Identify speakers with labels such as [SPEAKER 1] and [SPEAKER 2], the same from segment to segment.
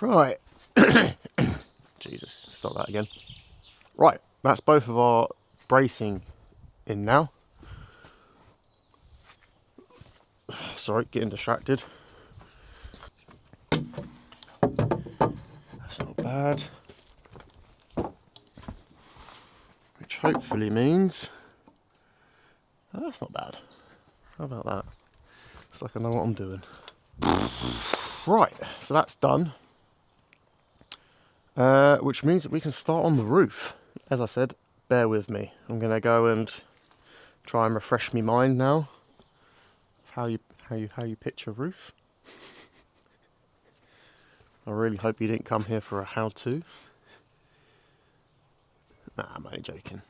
[SPEAKER 1] Right. Jesus, stop that again. Right, that's both of our bracing in now. Sorry, getting distracted. That's not bad. Which hopefully means... Oh, that's not bad. How about that? It's like I know what I'm doing. Right, so that's done. Which means that we can start on the roof. As I said, bear with me. I'm going to go and try and refresh my mind now of how you pitch a roof. I really hope you didn't come here for a how-to. Nah, I'm only joking.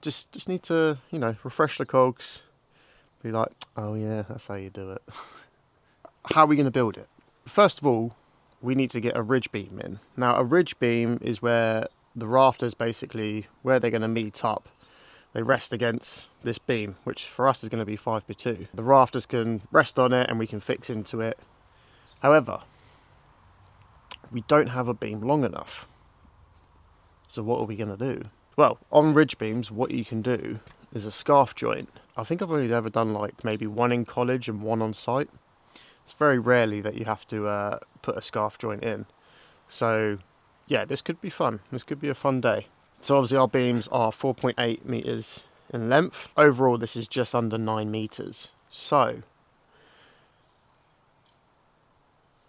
[SPEAKER 1] Just need to, refresh the cogs. Be like, oh yeah, that's how you do it. How are we going to build it? First of all, we need to get a ridge beam in. Now, a ridge beam is where the rafters basically, where they're going to meet up, they rest against this beam, which for us is going to be 5x2. The rafters can rest on it and we can fix into it. However, we don't have a beam long enough. So what are we going to do? Well, on ridge beams, what you can do is a scarf joint. I think I've only ever done like maybe one in college and one on site. It's very rarely that you have to put a scarf joint in. So yeah, this could be fun. This could be a fun day. So obviously our beams are 4.8 meters in length. Overall, this is just under 9 meters. So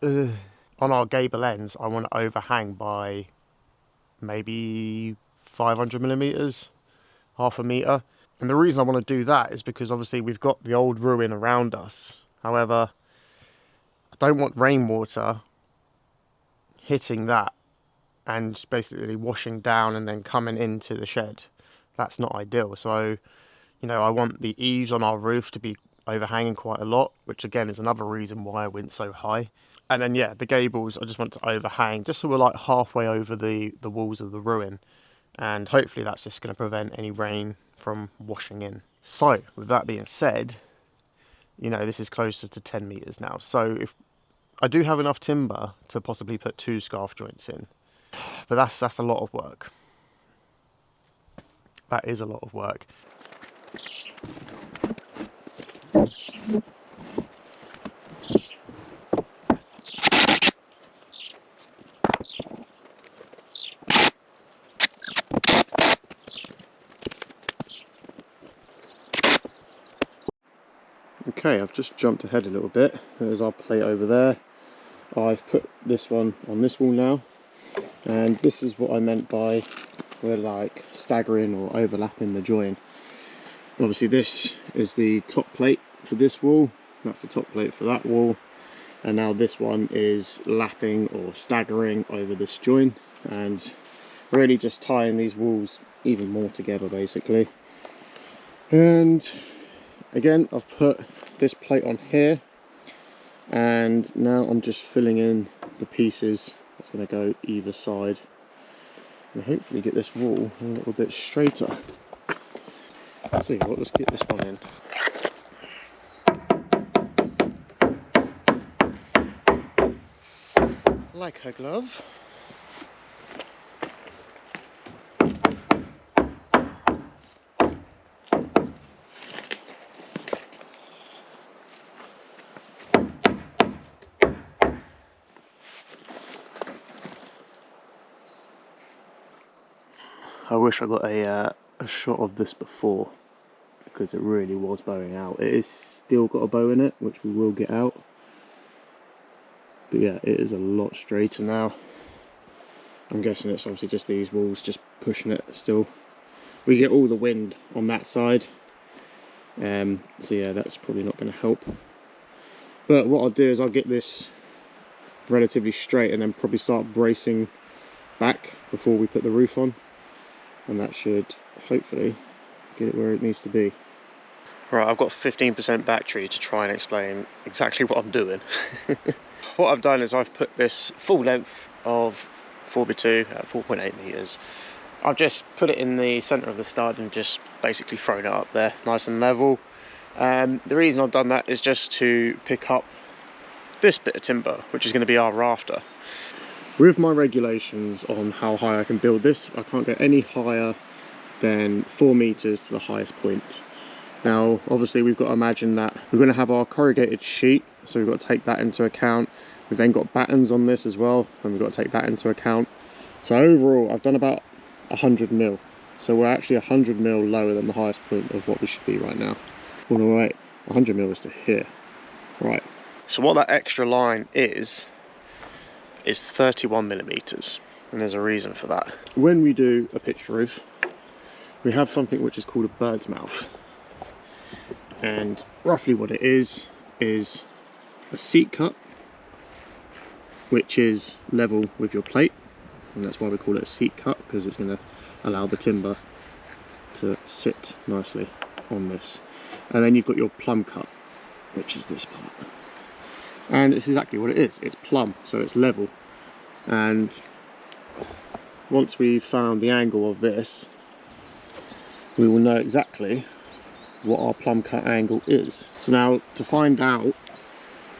[SPEAKER 1] on our gable ends, I want to overhang by maybe 500 millimeters, half a meter. And the reason I want to do that is because obviously we've got the old ruin around us. However, I don't want rainwater hitting that and basically washing down and then coming into the shed. That's not ideal. So, I want the eaves on our roof to be overhanging quite a lot, which again is another reason why I went so high. And then yeah, the gables I just want to overhang just so we're like halfway over the walls of the ruin. And hopefully that's just going to prevent any rain from washing in. So with that being said, this is closer to 10 meters now. So if I do have enough timber to possibly put 2 scarf joints in, but that's a lot of work. That is a lot of work. Okay, I've just jumped ahead a little bit. There's our plate over there. I've put this one on this wall now, and this is what I meant by we're like staggering or overlapping the join. Obviously this is the top plate for this wall, that's the top plate for that wall, and now this one is lapping or staggering over this join and really just tying these walls even more together basically. And again, I've put this plate on here, and now I'm just filling in the pieces that's going to go either side and hopefully get this wall a little bit straighter. Let's see what, let's get this one in. Like her glove. I wish I got a shot of this before, because it really was bowing out. It is still got a bow in it, which we will get out. But yeah, it is a lot straighter now. I'm guessing it's obviously just these walls just pushing it still. We get all the wind on that side. So yeah, that's probably not going to help. But what I'll do is I'll get this relatively straight and then probably start bracing back before we put the roof on. And that should hopefully get it where it needs to be. Right, I've got 15% battery to try and explain exactly what I'm doing. What I've done is I've put this full length of 4x2 at 4.8 meters. I've just put it in the center of the stud and just basically thrown it up there nice and level. The reason I've done that is just to pick up this bit of timber, which is going to be our rafter. With my regulations on how high I can build this, I can't go any higher than 4 meters to the highest point. Now, obviously we've got to imagine that we're going to have our corrugated sheet, so we've got to take that into account. We've then got battens on this as well, and we've got to take that into account. So overall, I've done about 100 mil. So we're actually 100 mil lower than the highest point of what we should be right now. Oh no, wait, 100 mil is to here. Right. So what that extra line is 31 millimeters, and there's a reason for that. When we do a pitched roof, we have something which is called a bird's mouth. And roughly what it is a seat cut, which is level with your plate, and that's why we call it a seat cut, because it's going to allow the timber to sit nicely on this. And then you've got your plumb cut, which is this part, and it's exactly what it is. It's plumb, so it's level. And once we've found the angle of this, we will know exactly what our plumb cut angle is. So now, to find out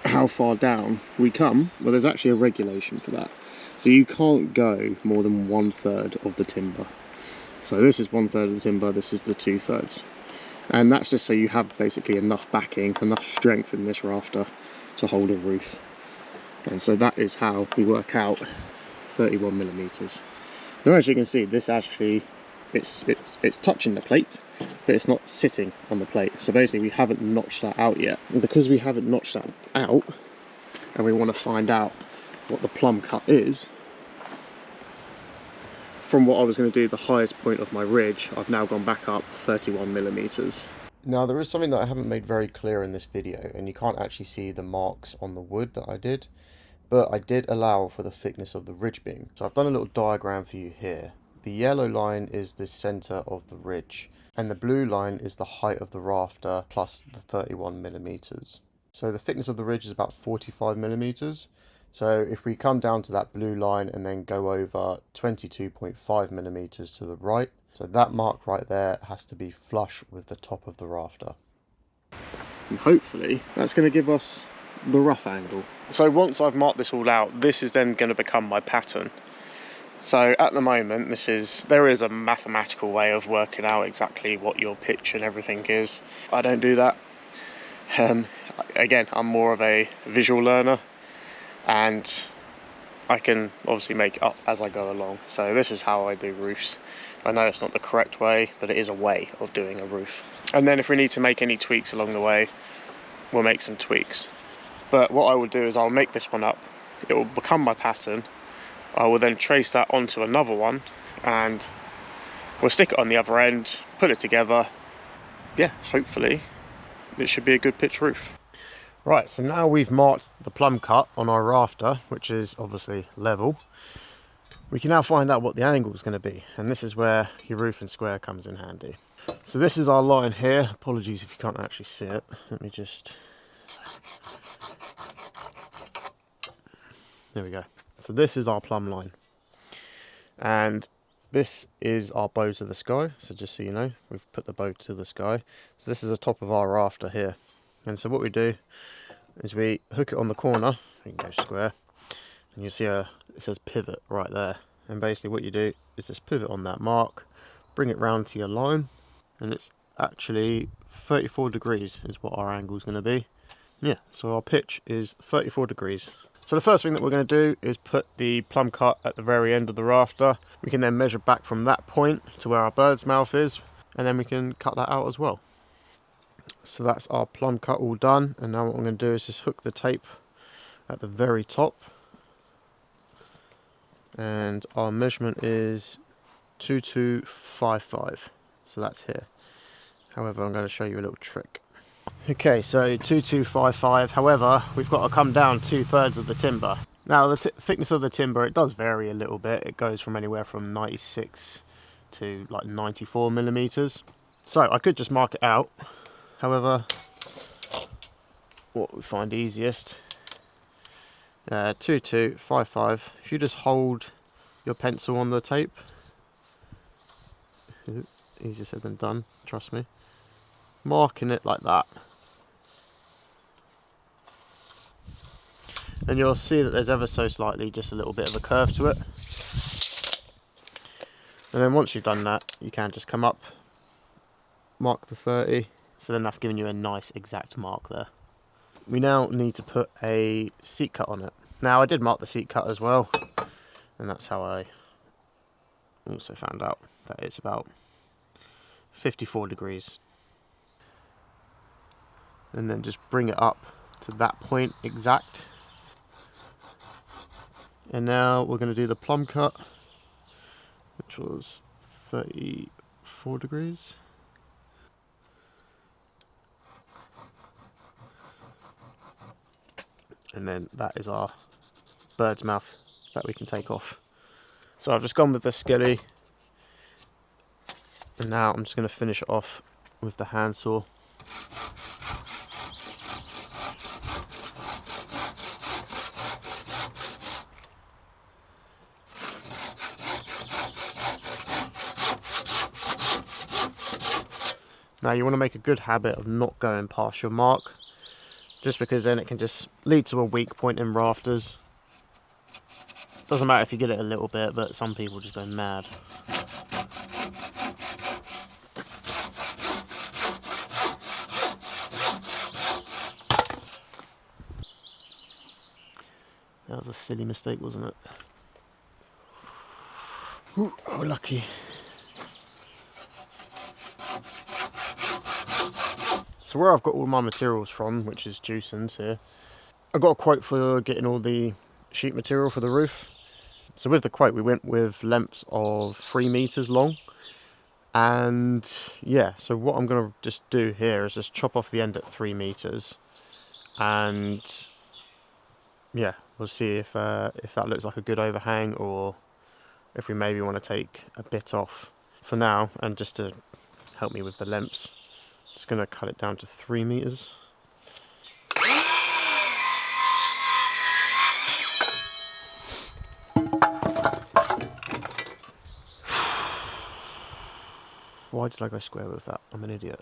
[SPEAKER 1] how far down we come, well, there's actually a regulation for that. So you can't go more than 1/3 of the timber. So this is 1/3 of the timber, this is the 2/3. And that's just so you have basically enough backing, enough strength in this rafter to hold a roof. And so that is how we work out 31 millimeters. Now, as you can see, this actually, it's touching the plate, but it's not sitting on the plate. So basically we haven't notched that out yet. And because we haven't notched that out, and we want to find out what the plumb cut is, from what I was going to do the highest point of my ridge, I've now gone back up 31 millimeters. Now, there is something that I haven't made very clear in this video, and you can't actually see the marks on the wood that I did, but I did allow for the thickness of the ridge beam. So I've done a little diagram for you here. The yellow line is the center of the ridge, and the blue line is the height of the rafter plus the 31 millimeters. So the thickness of the ridge is about 45 millimeters. So if we come down to that blue line and then go over 22.5 millimeters to the right, so that mark right there has to be flush with the top of the rafter. And hopefully that's going to give us the rough angle. So once I've marked this all out, this is then going to become my pattern. So at the moment, there is a mathematical way of working out exactly what your pitch and everything is. I don't do that. Again, I'm more of a visual learner, and I can obviously make it up as I go along. So this is how I do roofs. I know it's not the correct way, but it is a way of doing a roof. And then if we need to make any tweaks along the way, we'll make some tweaks. But what I will do is I'll make this one up. It will become my pattern. I will then trace that onto another one, and we'll stick it on the other end, put it together. Yeah, hopefully it should be a good pitch roof. Right, so now we've marked the plumb cut on our rafter, which is obviously level. We can now find out what the angle is going to be, and this is where your roof and square comes in handy. So this is our line here. Apologies if you can't actually see it. Let me just... There we go. So this is our plumb line. And this is our bow to the sky. So just so you know, we've put the bow to the sky. So this is the top of our rafter here. And so what we do is we hook it on the corner. We can go square, and you see it says pivot right there. And basically what you do is just pivot on that mark, bring it round to your line, and it's actually 34 degrees is what our angle is going to be. Yeah, so our pitch is 34 degrees. So the first thing that we're going to do is put the plumb cut at the very end of the rafter. We can then measure back from that point to where our bird's mouth is, and then we can cut that out as well. So that's our plumb cut all done, and now what I'm going to do is just hook the tape at the very top, and our measurement is 2255, so that's here. However, I'm going to show you a little trick. Okay, so 2255, however, we've got to come down 2/3 of the timber. Now the thickness of the timber, it does vary a little bit. It goes from anywhere from 96 to like 94 millimeters. So I could just mark it out. However, what we find easiest, 2255, if you just hold your pencil on the tape, easier said than done, trust me, marking it like that. and you'll see that there's ever so slightly just a little bit of a curve to it. And then once you've done that, you can just come up, mark the 30, so then that's giving you a nice exact mark there. We now need to put a seat cut on it. Now I did mark the seat cut as well, and that's how I also found out that it's about 54 degrees. And then just bring it up to that point exact. And now we're going to do the plumb cut, which was 34 degrees. And then that is our bird's mouth that we can take off. So I've just gone with the skilly, and now I'm just going to finish it off with the handsaw. Now you want to make a good habit of not going past your mark, just because then it can just lead to a weak point in rafters. Doesn't matter if you get it a little bit, but some people just go mad. That was a silly mistake, wasn't it? Ooh, oh, lucky. So where I've got all my materials from, which is Juicens here, I got a quote for getting all the sheet material for the roof. So with the quote, we went with lengths of 3 meters long. And yeah, so what I'm going to just do here is just chop off the end at 3 meters. And yeah, we'll see if that looks like a good overhang, or if we maybe want to take a bit off. For now, and just to help me with the lengths, just going to cut it down to 3 meters. Why did I go square with that? I'm an idiot.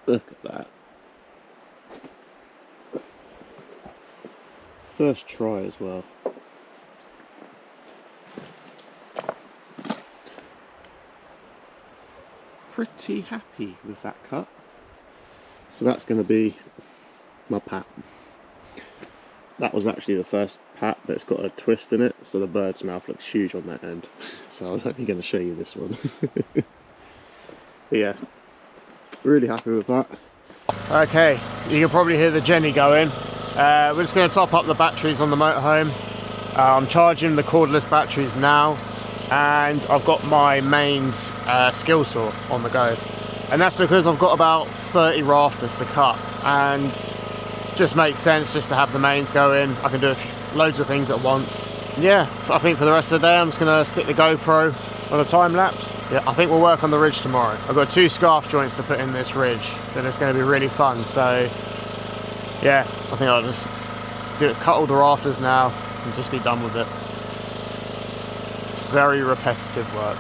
[SPEAKER 1] Look at that. First try as well. Pretty happy with that cut. So that's going to be my pat. That was actually the first pat, but it's got a twist in it, so the bird's mouth looks huge on that end. So I was only going to show you this one. But yeah, really happy with that. Okay, you can probably hear the Jenny going. We're just going to top up the batteries on the motorhome. I'm charging the cordless batteries now, and I've got my mains skill saw on the go. And that's because I've got about 30 rafters to cut, and just makes sense just to have the mains going. I can do loads of things at once. Yeah, I think for the rest of the day I'm just going to stick the GoPro on a time lapse. Yeah, I think we'll work on the ridge tomorrow. I've got 2 scarf joints to put in this ridge, and it's going to be really fun. So yeah, I think I'll just cut all the rafters now and just be done with it. It's very repetitive work.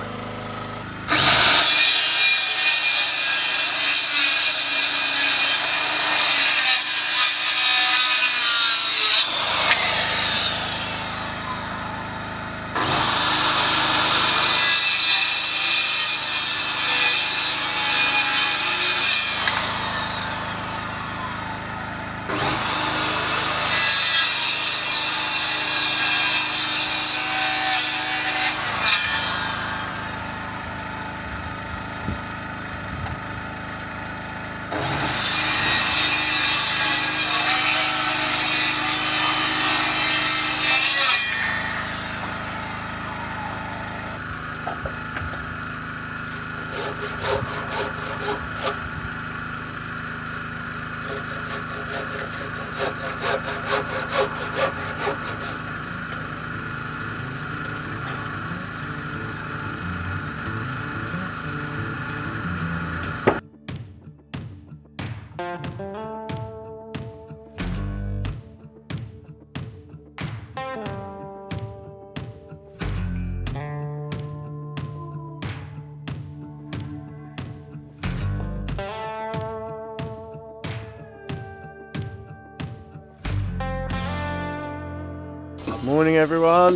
[SPEAKER 1] Morning everyone.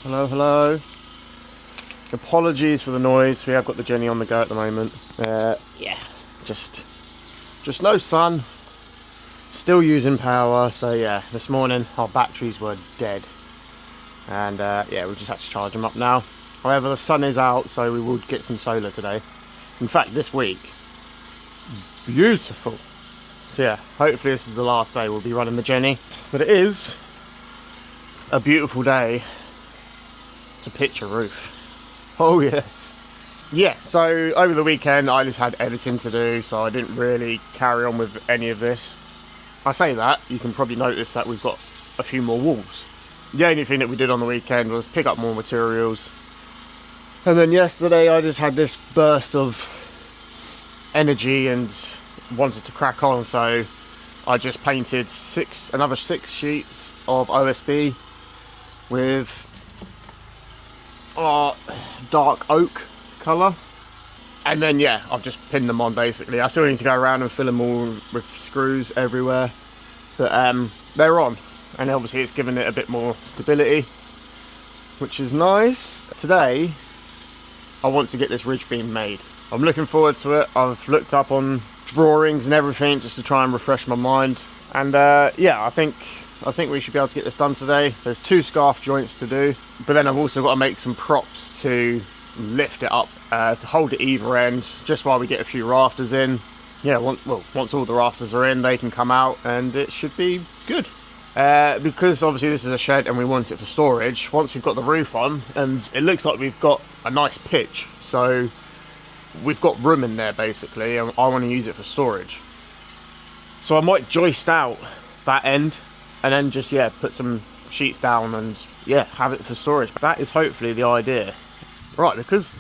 [SPEAKER 1] Hello, hello. Apologies for the noise. We have got the Jenny on the go at the moment. Yeah, just no sun. Still using power. So yeah, this morning our batteries were dead, and yeah, we just had to charge them up now. However, the sun is out, so we will get some solar today. In fact, this week, beautiful. So yeah, hopefully this is the last day we'll be running the Jenny. But it is a beautiful day to pitch a roof. Oh yes. Yeah, so over the weekend I just had editing to do, so I didn't really carry on with any of this. I say that, you can probably notice that we've got a few more walls. The only thing that we did on the weekend was pick up more materials. And then yesterday I just had this burst of energy and wanted to crack on, so I just painted another six sheets of OSB with dark oak colour, and then yeah, I've just pinned them on basically. I still need to go around and fill them all with screws everywhere, but they're on, and obviously it's given it a bit more stability, which is nice. Today I want to get this ridge beam made. I'm looking forward to it. I've looked up on drawings and everything just to try and refresh my mind, and yeah, I think we should be able to get this done today. There's 2 scarf joints to do, but then I've also got to make some props to lift it up, to hold it either end, just while we get a few rafters in. Yeah, once all the rafters are in, they can come out and it should be good. Because obviously this is a shed and we want it for storage, once we've got the roof on, and it looks like we've got a nice pitch, so we've got room in there basically, and I want to use it for storage. So I might joist out that end, and then just, yeah, put some sheets down and, yeah, have it for storage. But that is hopefully the idea. Right, because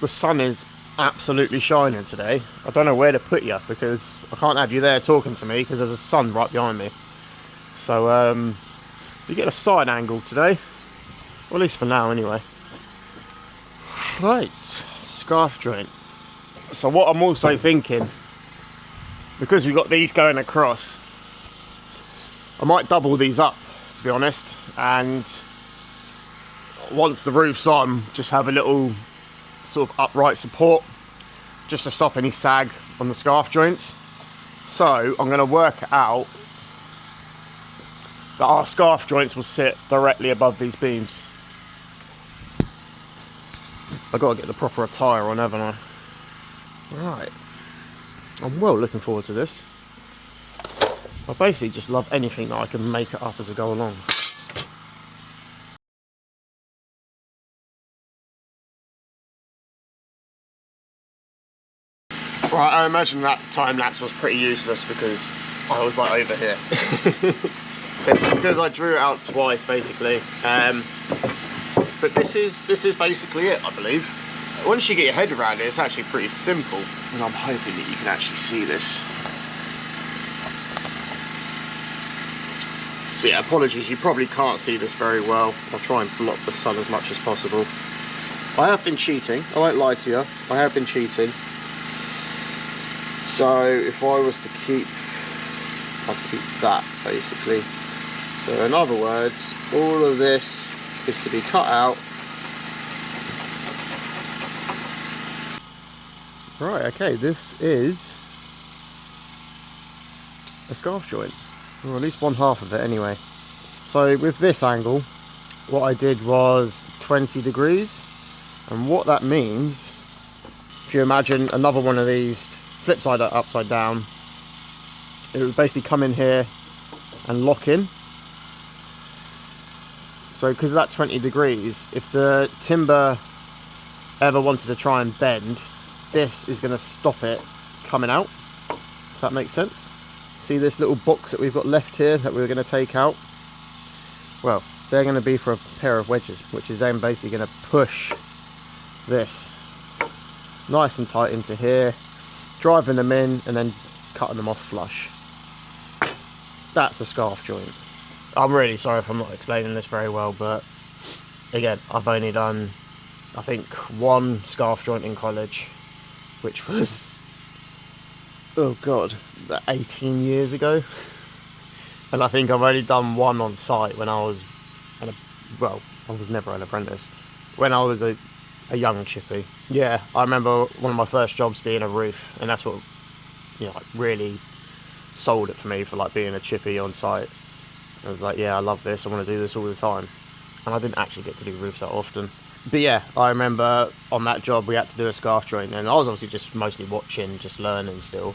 [SPEAKER 1] the sun is absolutely shining today, I don't know where to put you, because I can't have you there talking to me, because there's a sun right behind me. So, you get a side angle today. Well, at least for now, anyway. Right, scarf joint. So what I'm also thinking, because we've got these going across, I might double these up, to be honest, and once the roof's on, just have a little sort of upright support just to stop any sag on the scarf joints. So I'm going to work out that our scarf joints will sit directly above these beams. I've got to get the proper attire on, haven't I? Right, I'm well looking forward to this. I basically just love anything that I can make it up as I go along. Right, I imagine that time lapse was pretty useless because I was like over here. Because I drew it out twice basically. But this is basically it, I believe. Once you get your head around it, it's actually pretty simple. And I'm hoping that you can actually see this. So yeah, apologies, you probably can't see this very well. I'll try and block the sun as much as possible. I have been cheating, I won't lie to you, I have been cheating. So if I was to I'd keep that basically. So in other words, all of this is to be cut out. Right, okay, this is a scarf joint. Or at least one half of it anyway. So with this angle, what I did was 20 degrees. And what that means, if you imagine another one of these flip side upside down, it would basically come in here and lock in. So because of that 20 degrees, if the timber ever wanted to try and bend, this is going to stop it coming out, if that makes sense. See this little box that we've got left here that we're going to take out? Well, they're going to be for a pair of wedges, which is then basically going to push this nice and tight into here, driving them in and then cutting them off flush. That's a scarf joint. I'm really sorry if I'm not explaining this very well, but again, I've only done, I think, one scarf joint in college, which was, oh god, about 18 years ago. And I think I've only done one on site when I was well, I was never an apprentice. When I was a young chippy, yeah, I remember one of my first jobs being a roof, and that's what, you know, like really sold it for me for like being a chippy on site. I was like, yeah, I love this, I want to do this all the time. And I didn't actually get to do roofs that often. But yeah, I remember on that job we had to do a scarf joint, and I was obviously just mostly watching, just learning still.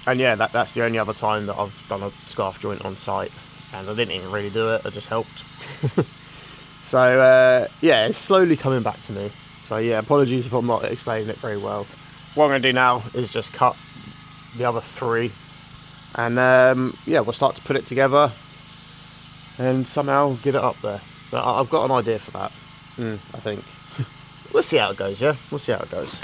[SPEAKER 1] And yeah, that's the only other time that I've done a scarf joint on site, and I didn't even really do it, I just helped. So yeah, it's slowly coming back to me. So yeah, apologies if I'm not explaining it very well. What I'm going to do now is just cut the other 3, and yeah, we'll start to put it together and somehow get it up there. But I've got an idea for that, I think. We'll see how it goes, yeah? We'll see how it goes.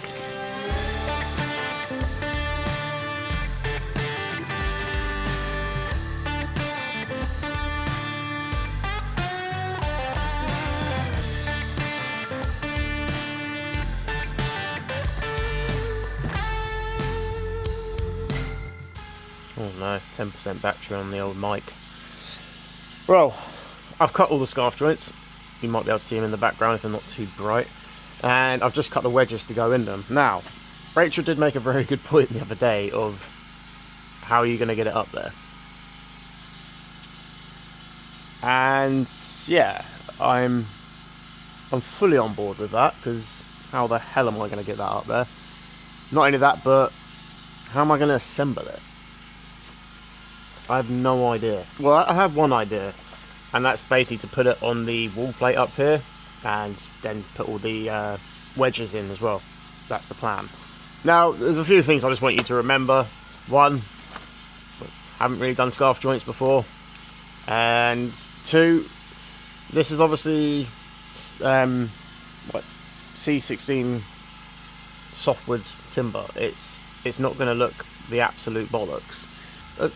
[SPEAKER 1] Oh no, 10% battery on the old mic. Well, I've cut all the scarf joints. You might be able to see them in the background if they're not too bright. And I've just cut the wedges to go in them. Now, Rachel did make a very good point the other day of how are you going to get it up there. And yeah, I'm fully on board with that, because how the hell am I going to get that up there? Not only that, but how am I going to assemble it? I have no idea. Well, I have one idea, and that's basically to put it on the wall plate up here and then put all the wedges in as well. That's the plan. Now, there's a few things I just want you to remember. One, haven't really done scarf joints before. And 2, this is obviously C16 softwood timber. It's not going to look the absolute bollocks.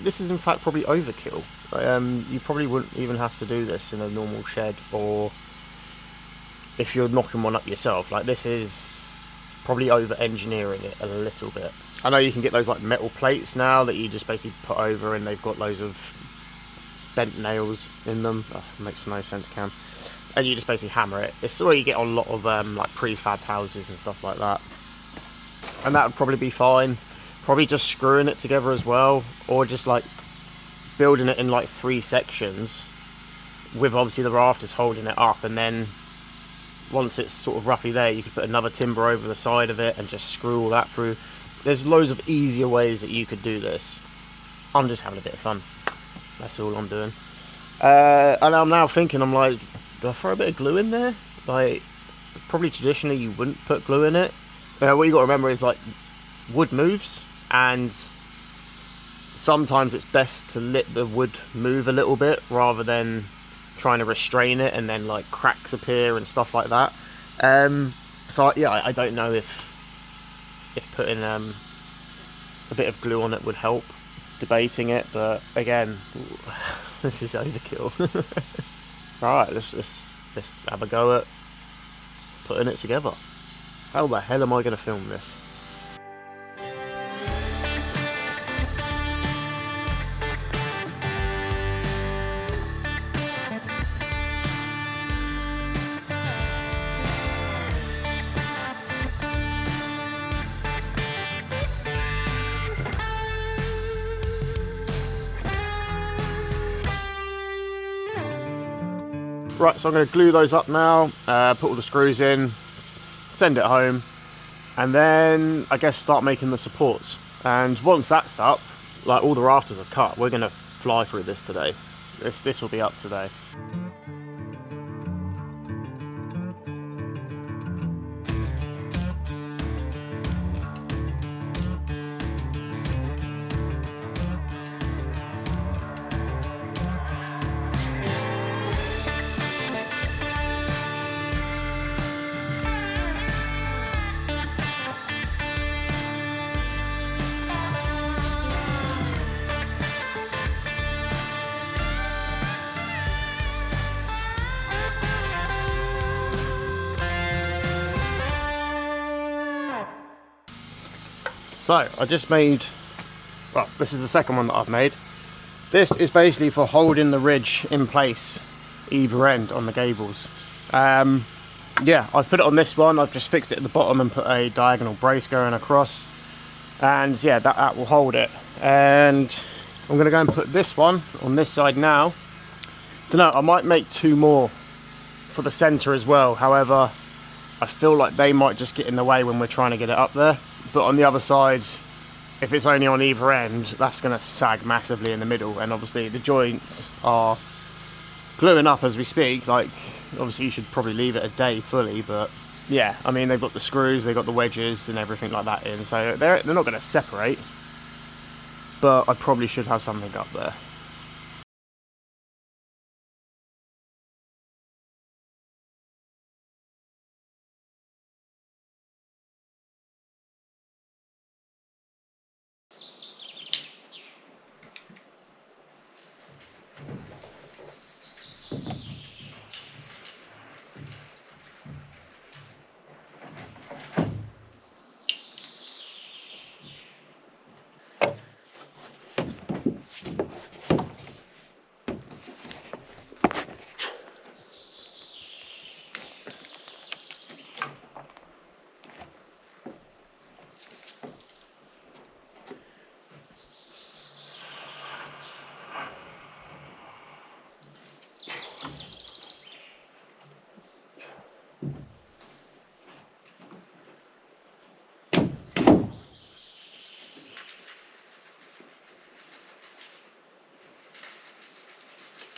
[SPEAKER 1] This is in fact probably overkill. You probably wouldn't even have to do this in a normal shed, or if you're knocking one up yourself. Like, this is probably over engineering it a little bit. I know you can get those like metal plates now that you just basically put over, and they've got loads of bent nails in them. Oh, makes no sense, Cam. And you just basically hammer it. It's the way you get on a lot of like prefabbed houses and stuff like that. And that would probably be fine. Probably just screwing it together as well, or just like building it in like 3 sections with obviously the rafters holding it up, and then once it's sort of roughly there, you could put another timber over the side of it and just screw all that through. There's loads of easier ways that you could do this. I'm just having a bit of fun. That's all I'm doing. And I'm now thinking, I'm like, do I throw a bit of glue in there? Like, probably traditionally you wouldn't put glue in it. What you got to remember is, like, wood moves, and sometimes it's best to let the wood move a little bit rather than trying to restrain it and then like cracks appear and stuff like that. So yeah, I don't know if putting a bit of glue on it would help. Debating it, but again, this is overkill. Right, let's have a go at putting it together. How the hell am I going to film this? Right, so I'm going to glue those up now, put all the screws in, send it home, and then I guess start making the supports. And once that's up, like all the rafters are cut, we're going to fly through this today. This will be up today. So, I just made, this is the second one that I've made. This is basically for holding the ridge in place either end on the gables. Yeah, I've put it on this one. I've just fixed it at the bottom and put a diagonal brace going across, and yeah, that will hold it. And I'm going to go and put this one on this side now. Don't know, I might make 2 more for the centre as well. However, I feel like they might just get in the way when we're trying to get it up there. But on the other side, if it's only on either end, that's going to sag massively in the middle. And obviously the joints are gluing up as we speak. Like, obviously you should probably leave it a day fully, but yeah, I mean, they've got the screws, they've got the wedges and everything like that in, so they're not going to separate, but I probably should have something up there.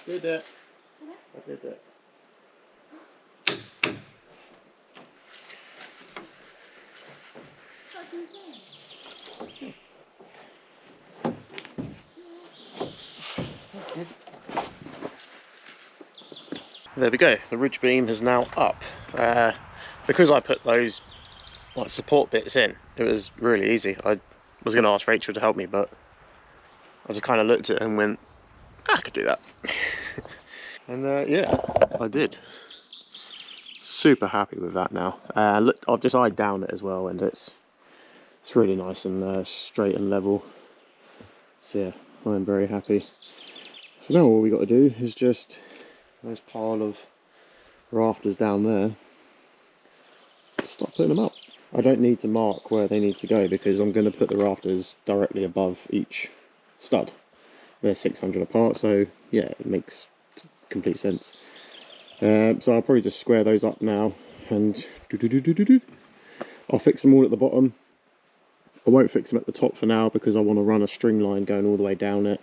[SPEAKER 1] Did it. I did it. There we go, the ridge beam is now up. Because I put those like support bits in, it was really easy. I was going to ask Rachel to help me, but I just kind of looked at it and went, I could do that. And yeah, I did. Super happy with that now. Look, I've just eyed down it as well, and it's really nice and straight and level. So yeah, I'm very happy. So now all we got to do is just those pile of rafters down there, start putting them up. I don't need to mark where they need to go because I'm going to put the rafters directly above each stud. They're 600 apart, so yeah, it makes complete sense. So I'll probably just square those up now and I'll fix them all at the bottom. I won't fix them at the top for now because I want to run a string line going all the way down it,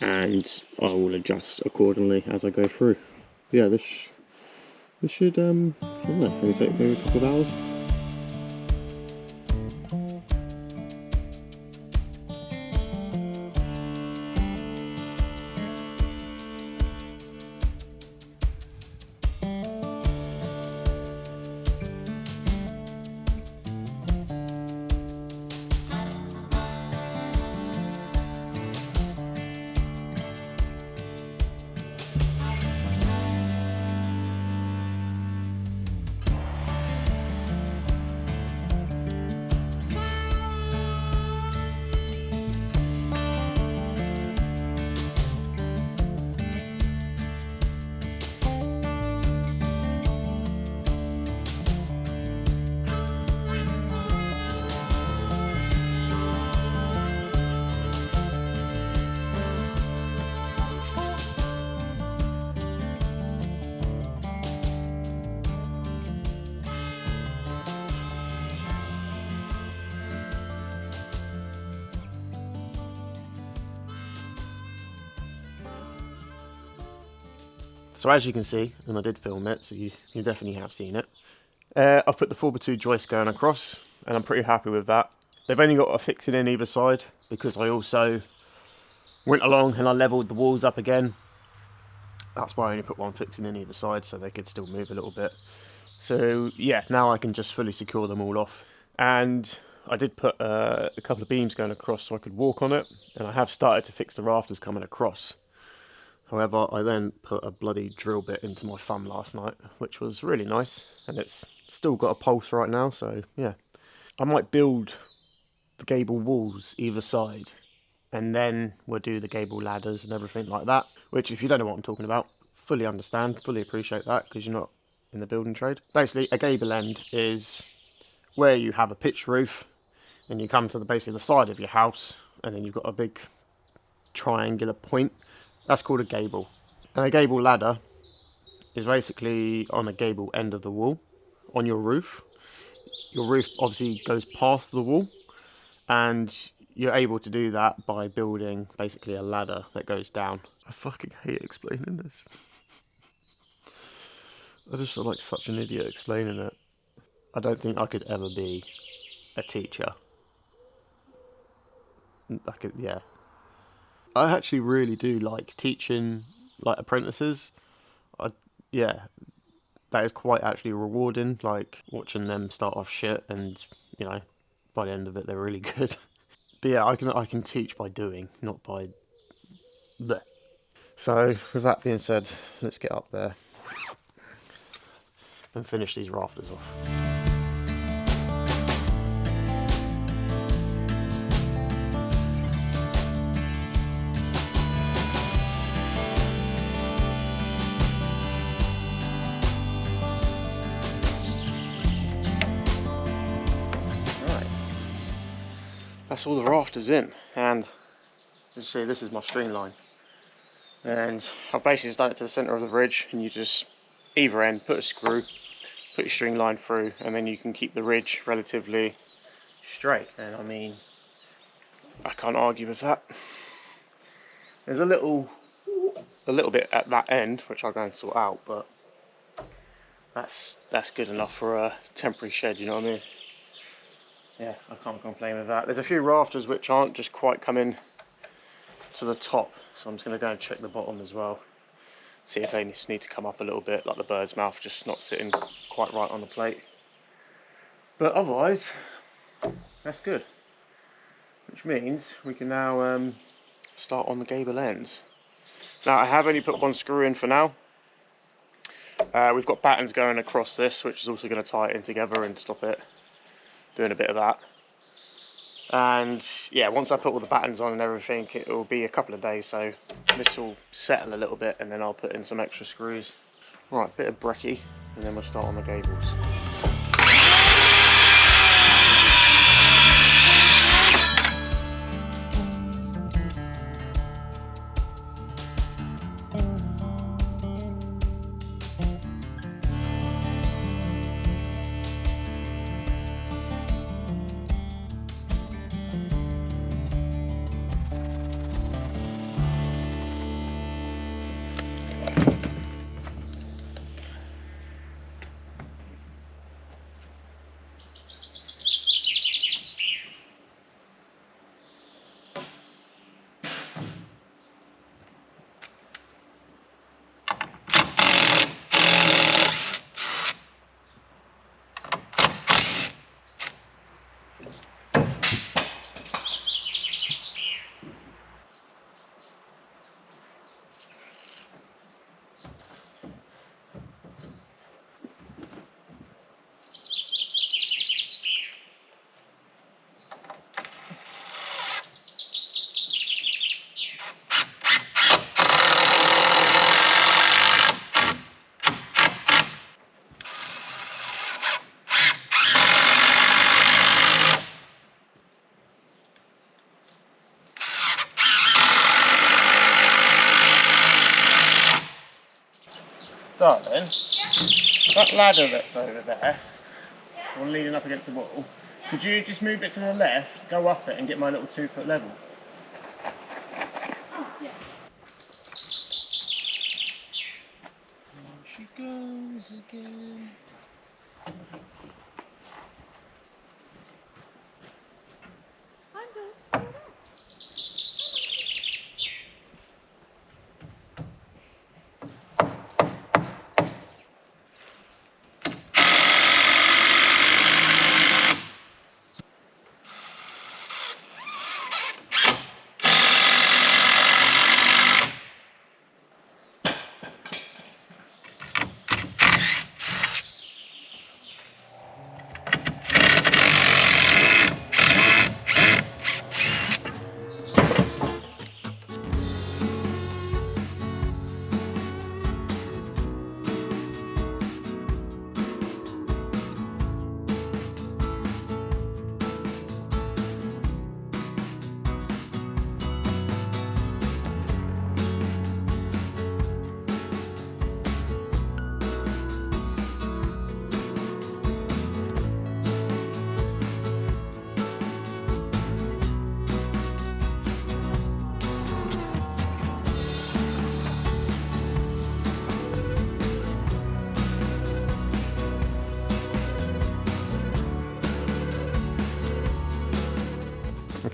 [SPEAKER 1] and I will adjust accordingly as I go through. Yeah, this should I don't know, maybe take maybe a couple of hours. So as you can see, and I did film it, so you definitely have seen it, I've put the 4x2 joist going across, and I'm pretty happy with that. They've only got a fixing in either side, because I also went along and I levelled the walls up again. That's why I only put one fixing in either side, so they could still move a little bit. So yeah, now I can just fully secure them all off. And I did put a couple of beams going across so I could walk on it, and I have started to fix the rafters coming across. However, I then put a bloody drill bit into my thumb last night, which was really nice, and it's still got a pulse right now, so yeah. I might build the gable walls either side, and then we'll do the gable ladders and everything like that, which if you don't know what I'm talking about, fully understand, fully appreciate that because you're not in the building trade. Basically, a gable end is where you have a pitched roof and you come to basically the side of your house and then you've got a big triangular point. That's called a gable. And a gable ladder is basically on a gable end of the wall on your roof. Your roof obviously goes past the wall, and you're able to do that by building basically a ladder that goes down. I fucking hate explaining this. I just feel like such an idiot explaining it. I don't think I could ever be a teacher. Yeah. I actually really do like teaching like apprentices. I, yeah, that is quite actually rewarding. Like watching them start off shit, and you know, by the end of it, they're really good. But yeah, I can teach by doing, not by the. So with that being said, let's get up there and finish these rafters off. Right, that's all the rafters in, and as you see, this is my string line. And I've basically just done it to the centre of the ridge, and you just either end put a screw, put your string line through, and then you can keep the ridge relatively straight. And I mean, I can't argue with that. There's a little bit at that end which I'll go and sort out, but that's good enough for a temporary shed, you know what I mean? Yeah, I can't complain with that. There's a few rafters which aren't just quite coming to the top, so I'm just going to go and check the bottom as well, see if they just need to come up a little bit, like the bird's mouth just not sitting quite right on the plate. But otherwise, that's good, which means we can now start on the gable ends. Now I have only put one screw in for now. We've got battens going across this, which is also going to tie it in together and stop it doing a bit of that. And yeah, once I put all the battens on and everything, it will be a couple of days, so this will settle a little bit, and then I'll put in some extra screws. Right, bit of brekkie, and then we'll start on the gables. Darling, that ladder that's over there, one leaning up against the wall, could you just move it to the left, go up it and get my little 2-foot level?
[SPEAKER 2] Oh, yeah.
[SPEAKER 1] There she goes again.
[SPEAKER 2] I'm done.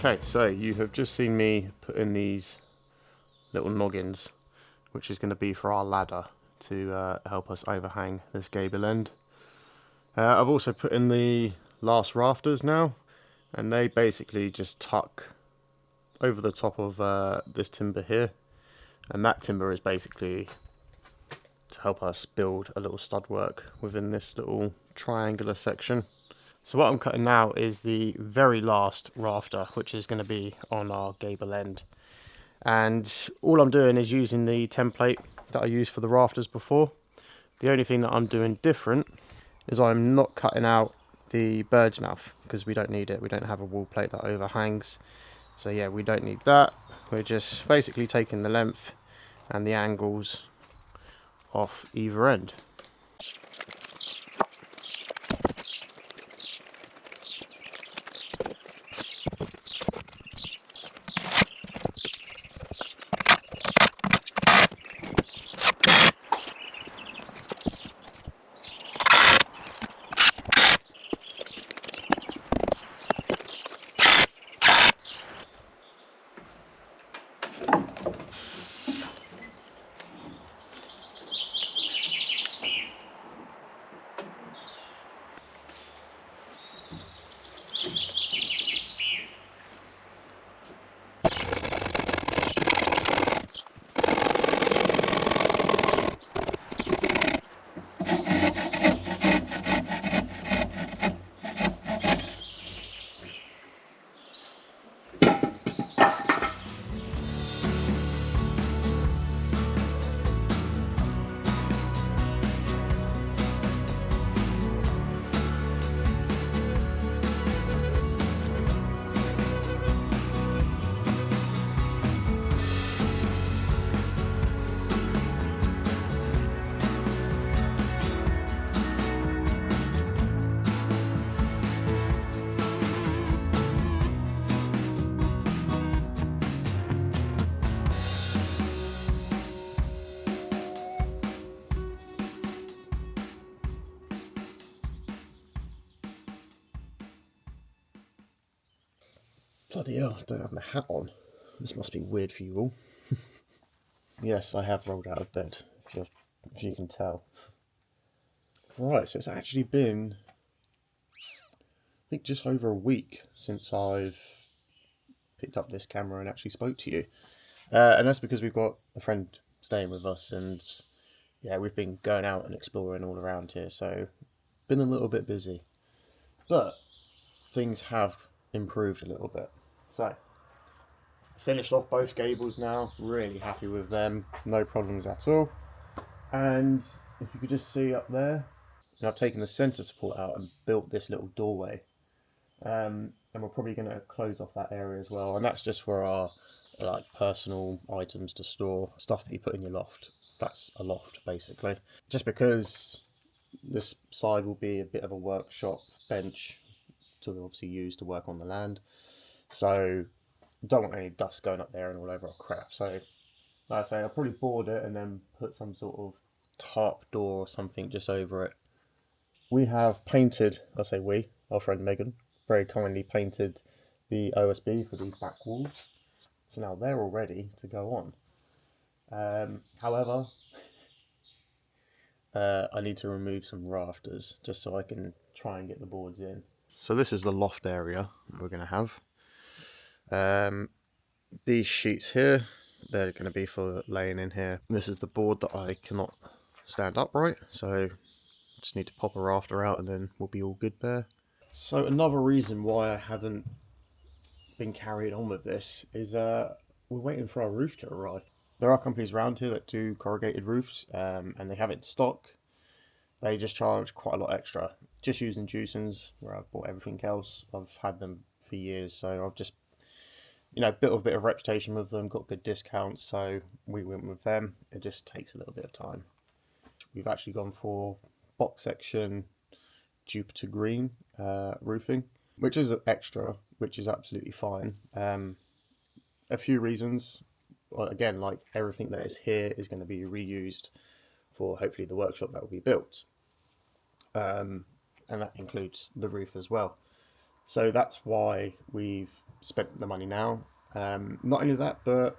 [SPEAKER 1] Okay, so you have just seen me put in these little noggins, which is going to be for our ladder to help us overhang this gable end. I've also put in the last rafters now, and they basically just tuck over the top of this timber here, and that timber is basically to help us build a little stud work within this little triangular section. So what I'm cutting now is the very last rafter, which is going to be on our gable end. And all I'm doing is using the template that I used for the rafters before. The only thing that I'm doing different is I'm not cutting out the bird's mouth, because we don't need it. We don't have a wall plate that overhangs. So yeah, we don't need that. We're just basically taking the length and the angles off either end. Bloody hell, I don't have my hat on. This must be weird for you all. Yes, I have rolled out of bed, if you can tell. Right, so it's actually been, I think, just over a week since I've picked up this camera and actually spoke to you. And that's because we've got a friend staying with us, and yeah, we've been going out and exploring all around here, so been a little bit busy. But things have improved a little bit. So, finished off both gables now, really happy with them, no problems at all. And if you could just see up there, and I've taken the centre support out and built this little doorway. And we're probably going to close off that area as well. And that's just for our like personal items to store, stuff that you put in your loft. That's a loft basically. Just because this side will be a bit of a workshop bench to obviously use to work on the land. So don't want any dust going up there and all over our crap. So like I say, I'll probably board it and then put some sort of tarp door or something just over it. We have painted, I say we, our friend Megan, very kindly painted the OSB for these back walls. So now they're all ready to go on. However, I need to remove some rafters just so I can try and get the boards in. So this is the loft area we're going to have. These sheets here, they're going to be for laying in here. This is the board that I cannot stand upright, so just need to pop a rafter out and then we'll be all good there. So another reason why I haven't been carried on with this is we're waiting for our roof to arrive. There are companies around here that do corrugated roofs, and they have it in stock. They just charge quite a lot extra. Just using Juicens, where I've bought everything else, I've had them for years, so I've just, built a bit of reputation with them, got good discounts, so we went with them. It just takes a little bit of time. We've actually gone for box section Jupiter green roofing, which is extra, which is absolutely fine. A few reasons. Well, again, like everything that is here is going to be reused for hopefully the workshop that will be built, and that includes the roof as well. So that's why we've spent the money now. Not only that, but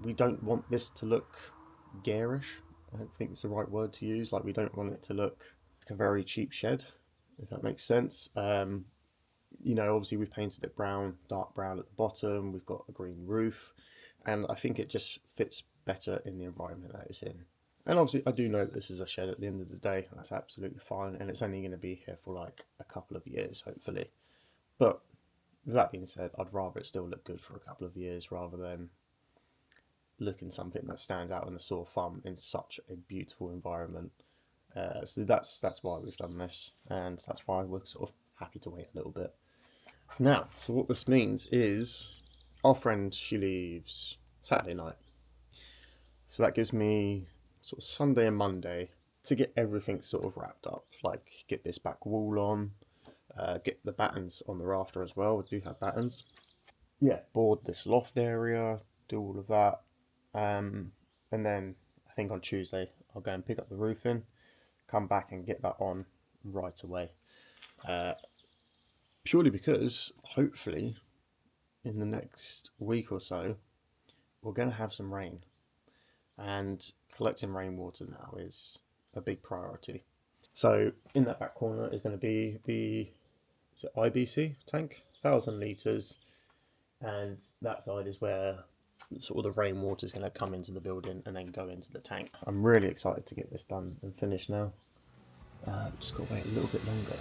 [SPEAKER 1] we don't want this to look garish. I don't think it's the right word to use. Like, we don't want it to look like a very cheap shed, if that makes sense. Obviously we've painted it brown, dark brown at the bottom. We've got a green roof, and I think it just fits better in the environment that it's in. And obviously, I do know that this is a shed at the end of the day. That's absolutely fine, and it's only going to be here for like a couple of years, hopefully. But with that being said, I'd rather it still look good for a couple of years rather than looking something that stands out in the sore thumb in such a beautiful environment. So that's why we've done this, and that's why we're sort of happy to wait a little bit. Now, so what this means is our friend, she leaves Saturday night. So that gives me sort of Sunday and Monday to get everything sort of wrapped up, like get this back wall on, get the battens on the rafter as well. We do have battens. Yeah, board this loft area, do all of that. And then I think on Tuesday I'll go and pick up the roofing, come back and get that on right away. Uh, Purely because hopefully in the next week or so we're going to have some rain, and collecting rainwater now is a big priority. So in that back corner is going to be the IBC tank, 1,000 litres, and that side is where sort of the rainwater is going to come into the building and then go into the tank. I'm really excited to get this done and finished now. Just got to wait a little bit longer.